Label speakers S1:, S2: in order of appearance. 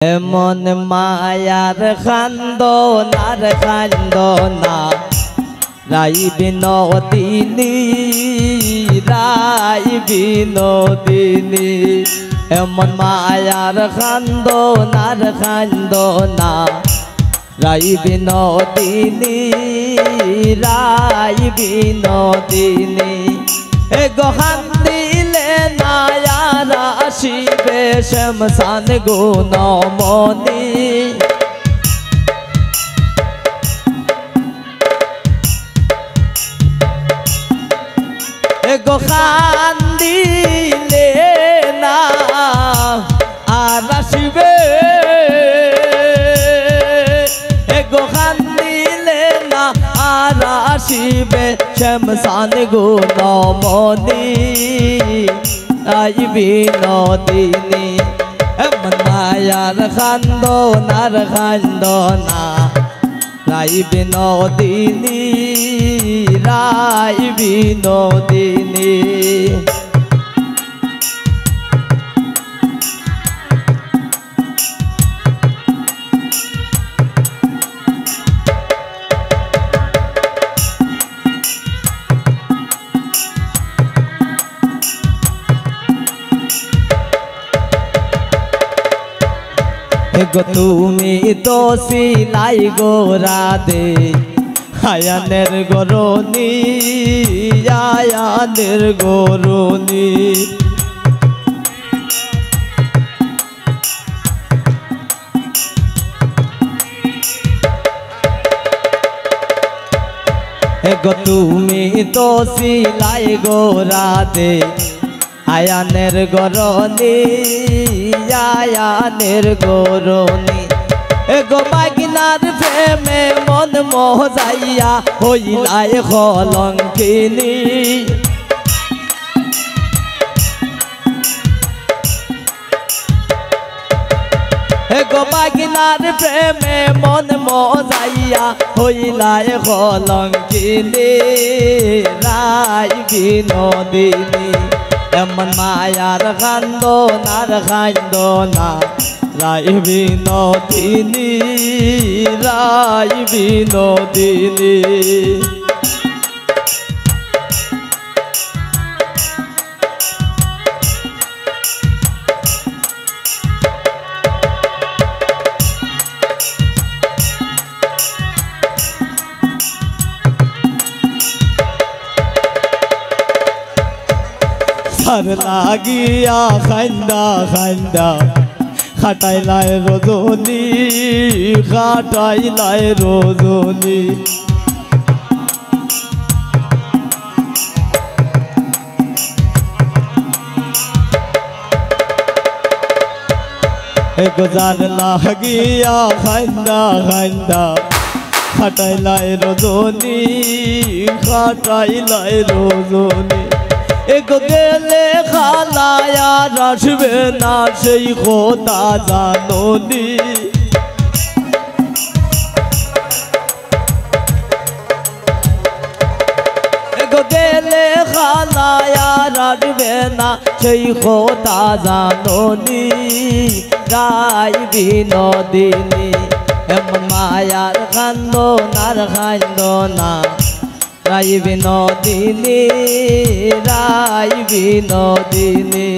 S1: এমন মায়ার খান্দনার খান্দনা রাই বিনোদিনী রাই বিনোদিনী এমন মায়ার খান্দনার খান্দনা রাই বিনোদিনী রাই বিনোদিনী এ গোহান দিলে নায়ার আসিবে শমশান গুণমণি এ গোহান দিলে না আর আসিবে এ গোহান দিলে না আর আসিবে শমশান গুণমণি রাই বিনোদিনী এমন মায়ার খান্দনার খান্দনা রাই বিনোদিনী রাই বিনোদিনী গো তুমি তো সিলাই গোরা দে আয়ানের গরনি আয়ানের গরনি গো তুমি তো সিলাই গোরা দে আয়ানের গরনি আয়ানের গরনি এগো মাগিনার প্রেমে মন মোহজাইয়া হইলাই কলঙ্কিনী এগো মাগিনার প্রেমে মন মোহজাইয়া হইলাই কলঙ্কিনী রাই বিনোদিনী এমন মায়ার খান্দনার খান্দনা রাই বিনোদিনী রাই বিনোদিনী সার লাগিয়া খান্দা খান্দা খাটাইলাই রজনী খাটাইলাই রজনী গোজার লাগিয়া খান্দা খান্দা খাটাইলাই রজনী খাটাইলাই রজনী এগো গেলে খালায়া আসবে না সেই কথা জানোনি এগো গেলে খালায়া আসবে না সেই কথা জানোনি রাই বিনোদিনী এমন মায়ার খান্দনার খান্দনা রাই বিনোদিনী রাই বিনোদিনী।